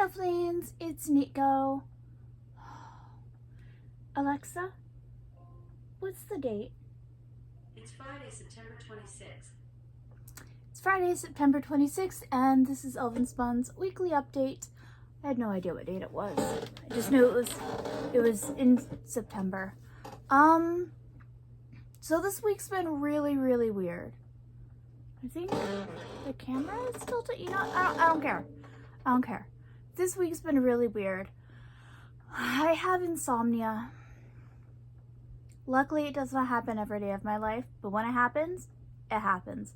Elvenspun, it's Nico. Alexa, what's the date? It's Friday, September 26th. It's Friday, September 26th, and this is Elvenspun's weekly update. I had no idea what date it was. I just knew it was in September. So this week's been really, really weird. I think the camera is tilted. You know, I don't care. I don't care. This week's been really weird. I have insomnia. Luckily, it does not happen every day of my life, but when it happens, it happens.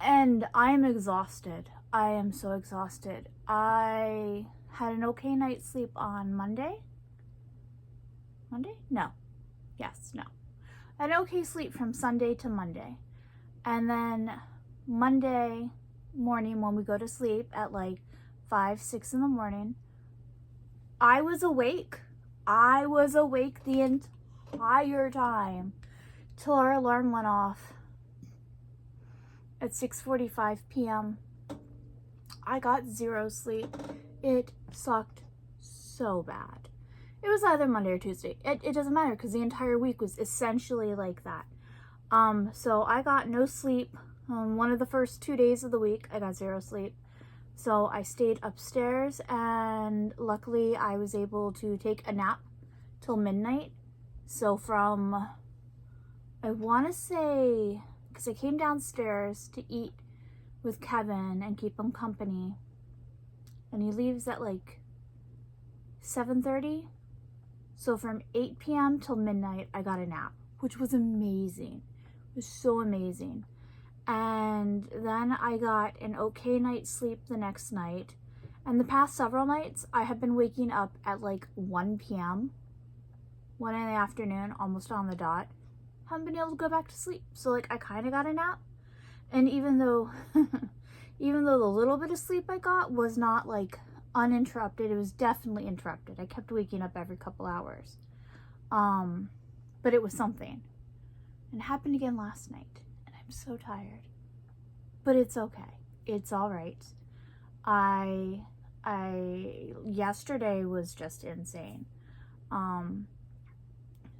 And I'm exhausted. I am so exhausted. I had an okay night's sleep on Monday. Monday? No. Yes, no. I had an okay sleep from Sunday to Monday. And then Monday morning when we go to sleep at like 5, 6 in the morning, I was awake. I was awake the entire time till our alarm went off at 6:45 p.m. I got zero sleep. It sucked so bad. It was either Monday or Tuesday. It doesn't matter because the entire week was essentially like that. So I got no sleep. One of the first 2 days of the week, I got zero sleep. So I stayed upstairs, and luckily I was able to take a nap till midnight. So from, I want to say, because I came downstairs to eat with Kevin and keep him company, and he leaves at like 7:30. So from 8 p.m. till midnight, I got a nap, which was amazing. It was so amazing. And then I got an okay night's sleep the next night. And the past several nights, I have been waking up at like 1 p.m., 1 in the afternoon, almost on the dot. Haven't been able to go back to sleep. So like I kind of got a nap. And even though the little bit of sleep I got was not like uninterrupted, it was definitely interrupted. I kept waking up every couple hours. But it was something. And it happened again last night. And I'm so tired. But it's okay. It's all right. Yesterday was just insane.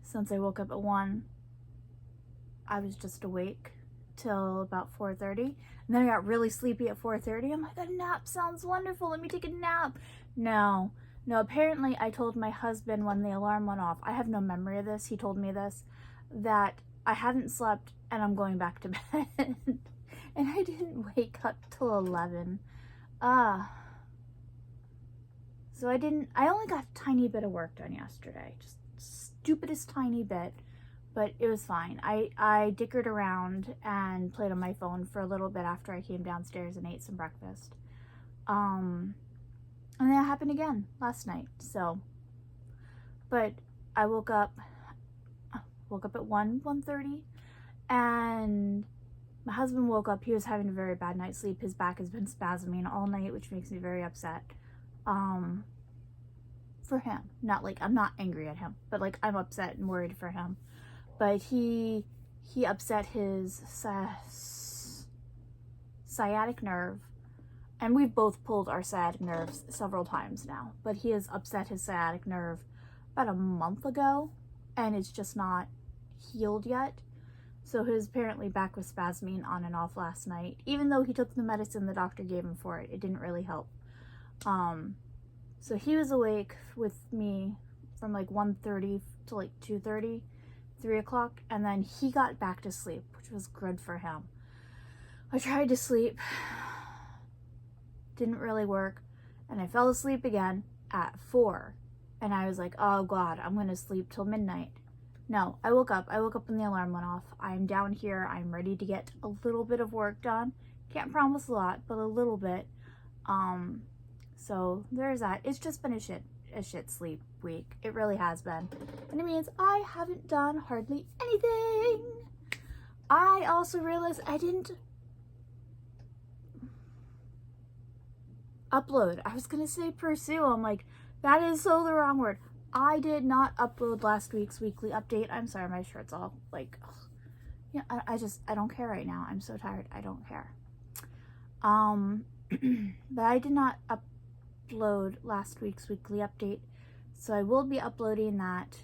Since I woke up at 1, I was just awake till about 4:30. And then I got really sleepy at 4:30. I'm like, a nap sounds wonderful. Let me take a nap. No, apparently I told my husband when the alarm went off, I have no memory of this, he told me this, that I hadn't slept and I'm going back to bed. And I didn't wake up till 11. So I only got a tiny bit of work done yesterday. Just stupidest tiny bit. But it was fine. I dickered around and played on my phone for a little bit after I came downstairs and ate some breakfast. And then it happened again last night. So, but I woke up at 1:30, and my husband woke up. He was having a very bad night's sleep. His back has been spasming all night, which makes me very upset. For him. Not like, I'm not angry at him, but like I'm upset and worried for him. But he upset his sciatic nerve, and we've both pulled our sciatic nerves several times now, but he has upset his sciatic nerve about a month ago, and it's just not healed yet. So his apparently back was spasming on and off last night. Even though he took the medicine the doctor gave him for it, it didn't really help. So he was awake with me from like 1:30 to like 2:30, 3 o'clock, and then he got back to sleep, which was good for him. I tried to sleep, didn't really work, and I fell asleep again at 4, and I was like, oh God, I'm gonna sleep till midnight. No, I woke up when the alarm went off. I'm down here, I'm ready to get a little bit of work done. Can't promise a lot, but a little bit. So there's that. It's just been a shit sleep week. It really has been. And it means I haven't done hardly anything. I also realized I didn't upload. I was gonna say pursue. I'm like, that is so the wrong word. I did not upload last week's weekly update. I'm sorry, my shirt's all like, ugh. Yeah, I don't care right now. I'm so tired. I don't care. But I did not upload last week's weekly update. So I will be uploading that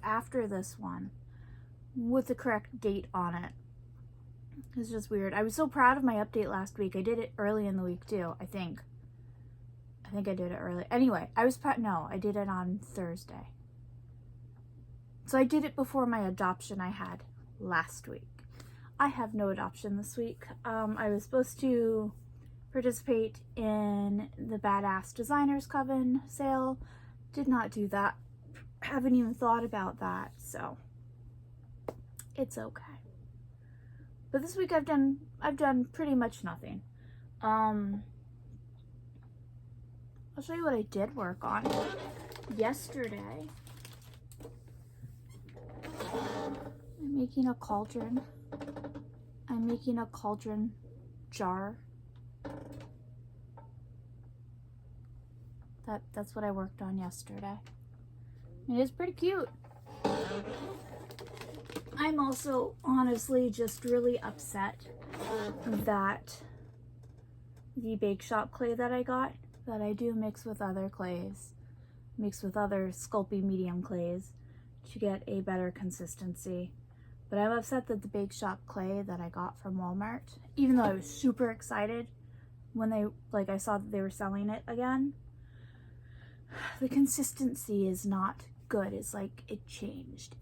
after this one with the correct date on it. It's just weird. I was so proud of my update last week. I did it early in the week too, I think I did it early. Anyway, I did it on Thursday. So I did it before my adoption I had last week. I have no adoption this week. I was supposed to participate in the Badass Designers Coven sale. Did not do that. Haven't even thought about that, so it's okay. But this week I've done pretty much nothing. I'll show you what I did work on yesterday. I'm making a cauldron. I'm making a cauldron jar. That's what I worked on yesterday. It is pretty cute. I'm also honestly just really upset that the bake shop clay that I got, that I do mix with other clays, mix with other Sculpey medium clays to get a better consistency. But I'm upset that the bake shop clay that I got from Walmart, even though I was super excited when I saw that they were selling it again, the consistency is not good. It's like it changed.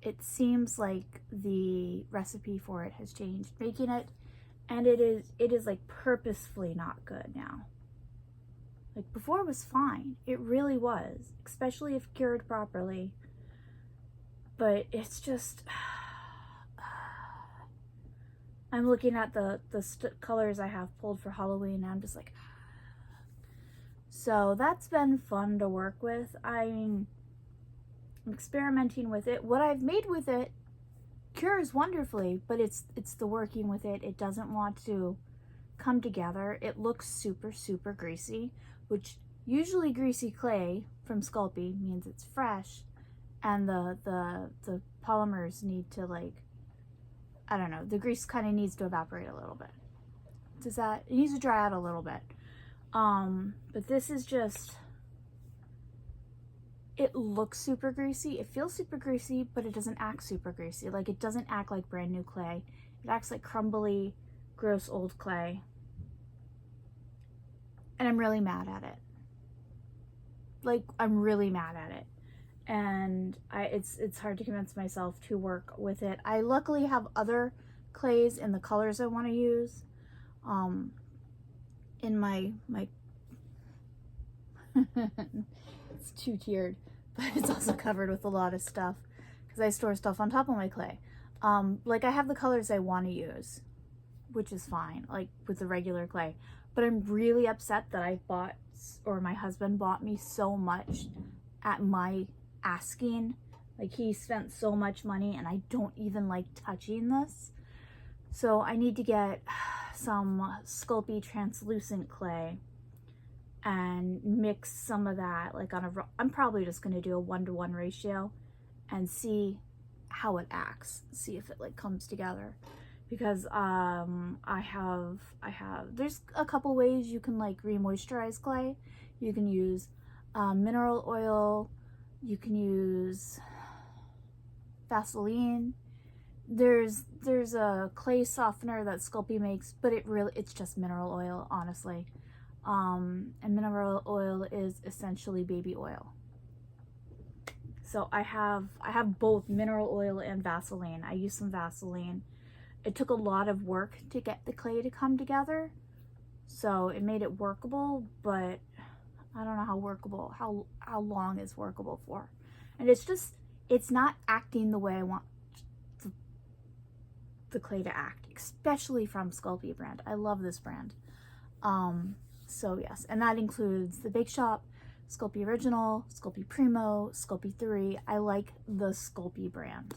It seems like the recipe for it has changed, making it, and it is like purposefully not good now. Like before it was fine. It really was, especially if cured properly. But it's just, I'm looking at the colors I have pulled for Halloween and I'm just like, so that's been fun to work with. I'm experimenting with it. What I've made with it cures wonderfully, but it's the working with it. It doesn't want to come together. It looks super, super greasy, which usually greasy clay from Sculpey means it's fresh, and the polymers need to, like, I don't know, the grease kind of needs to evaporate a little bit. It needs to dry out a little bit. But this is just, it looks super greasy, it feels super greasy, but it doesn't act super greasy. Like, it doesn't act like brand new clay. It acts like crumbly, gross old clay. And I'm really mad at it. Like, I'm really mad at it. And it's hard to convince myself to work with it. I luckily have other clays in the colors I want to use. In my it's two-tiered, but it's also covered with a lot of stuff because I store stuff on top of my clay. Like I have the colors I want to use, which is fine, like with the regular clay. But I'm really upset that I bought, or my husband bought me so much at my asking. Like, he spent so much money and I don't even like touching this. So I need to get some Sculpey translucent clay and mix some of that, like I'm probably just going to do a 1-to-1 ratio and see how it acts, see if it like comes together. Because there's a couple ways you can like re-moisturize clay. You can use mineral oil, you can use Vaseline. There's a clay softener that Sculpey makes, but it's just mineral oil, honestly. And mineral oil is essentially baby oil. So I have both mineral oil and Vaseline. I use some Vaseline. It took a lot of work to get the clay to come together, so it made it workable, but I don't know how workable, how long it's workable for. And it's not acting the way I want the clay to act, especially from Sculpey brand. I love this brand. So yes, and that includes the Bake Shop, Sculpey Original, Sculpey Primo, Sculpey 3. I like the Sculpey brand.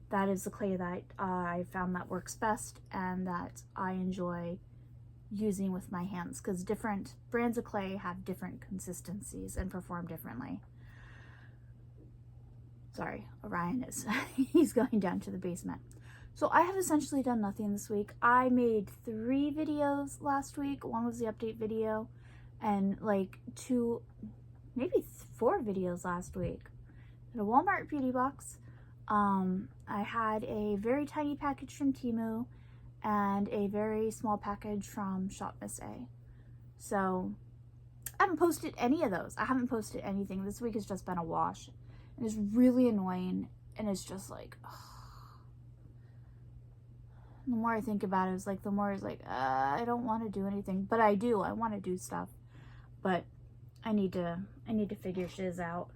That is the clay that I found that works best and that I enjoy using with my hands, because different brands of clay have different consistencies and perform differently. Sorry, Orion is he's going down to the basement. So I have essentially done nothing this week. I made 3 videos last week. One was the update video, and like 2, maybe 4 videos last week. A Walmart beauty box. I had a very tiny package from Temu and a very small package from Shop Miss A. So I haven't posted any of those. I haven't posted anything. This week has just been a wash. And it's really annoying. And it's just like, ugh. The more I think about it, it's like, the more it's like, I don't want to do anything. But I do. I want to do stuff. But I need to figure shiz out.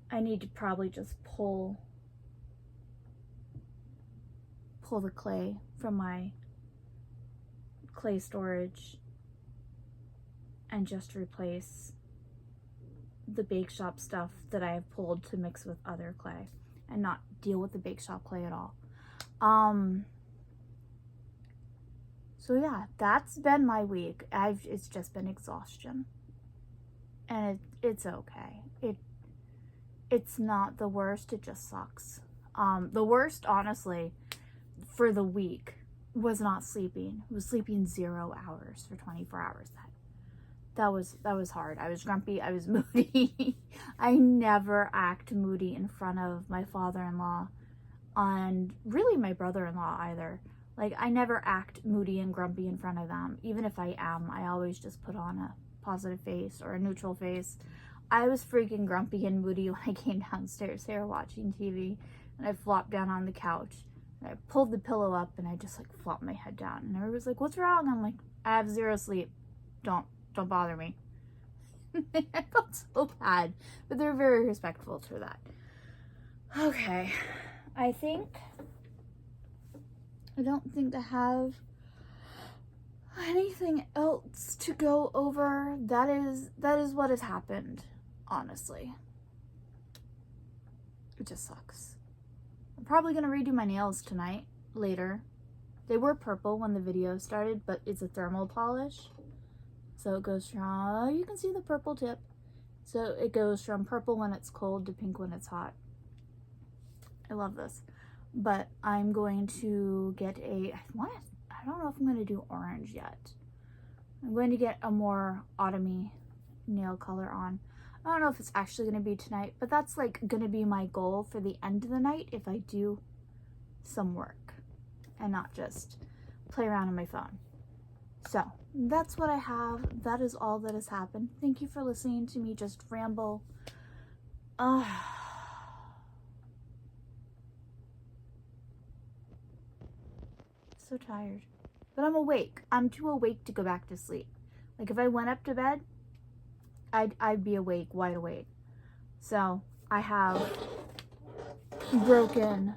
I need to probably just pull the clay from my clay storage and just replace the bake shop stuff that I have pulled to mix with other clay and not deal with the bake shop clay at all. So yeah, that's been my week. It's just been exhaustion, and it's okay. It's not the worst, it just sucks. The worst, honestly, for the week was not sleeping. It was sleeping 0 hours for 24 hours. That was hard. I was grumpy, I was moody. I never act moody in front of my father-in-law, and really my brother-in-law either. Like, I never act moody and grumpy in front of them. Even if I am, I always just put on a positive face or a neutral face. I was freaking grumpy and moody when I came downstairs here watching TV, and I flopped down on the couch, and I pulled the pillow up, and I just like flopped my head down, and everybody was like, "What's wrong?" I'm like, "I have 0 sleep. Don't bother me." I felt so bad, but they're very respectful for that. Okay, I don't think I have anything else to go over. That is what has happened, honestly. It just sucks. I'm probably gonna redo my nails tonight, later. They were purple when the video started, but it's a thermal polish. So it goes from, you can see the purple tip. So it goes from purple when it's cold to pink when it's hot. I love this. But I'm going to get I don't know if I'm going to do orange yet. I'm going to get a more autumny nail color on. I don't know if it's actually going to be tonight, but that's like going to be my goal for the end of the night if I do some work and not just play around on my phone. So that's what I have. That is all that has happened. Thank you for listening to me just ramble. So tired, but I'm awake. I'm too awake to go back to sleep. Like, if I went up to bed, I'd be awake, wide awake. So I have broken,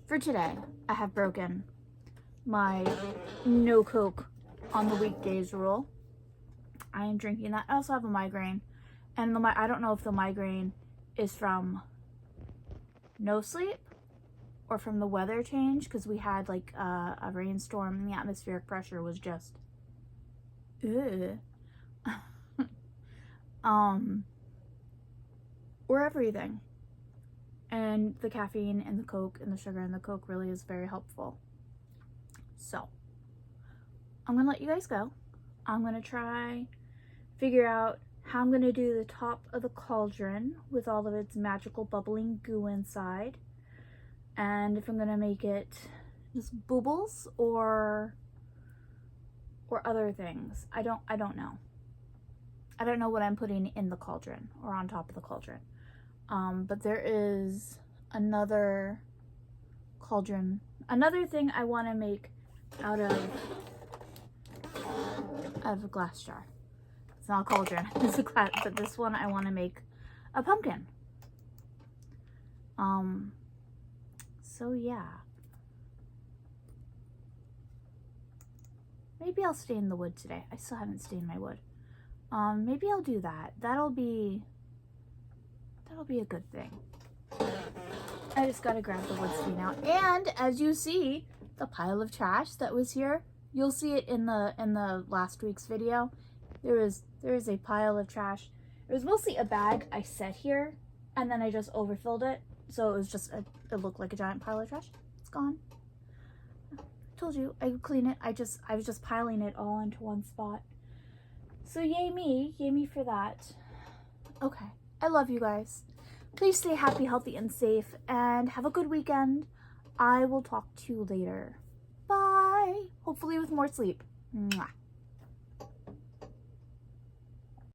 for today, I have broken my no Coke on the weekdays rule. I am drinking that. I also have a migraine, and I don't know if the migraine is from no sleep or from the weather change, because we had like a rainstorm and the atmospheric pressure was just or everything. And the caffeine and the Coke and the sugar and the Coke really is very helpful. So I'm gonna let you guys go. I'm gonna figure out how I'm gonna do the top of the cauldron with all of its magical bubbling goo inside. And if I'm gonna make it just bubbles or other things. I don't know. I don't know what I'm putting in the cauldron or on top of the cauldron. But there is another cauldron, another thing I want to make out of a glass jar. It's not a cauldron, it's a glass, but this one I want to make a pumpkin. So yeah. Maybe I'll stain the wood today. I still haven't stained my wood. Maybe I'll do that. That'll be a good thing. I just gotta grab the wood stain out. And as you see, the pile of trash that was here, you'll see it in the last week's video. There is a pile of trash. It was mostly a bag I set here, and then I just overfilled it. So it was just, it looked like a giant pile of trash. It's gone. Told you I would clean it. I was just piling it all into one spot. So yay me for that. Okay, I love you guys. Please stay happy, healthy, and safe, and have a good weekend. I will talk to you later. Bye. Hopefully with more sleep. Mwah.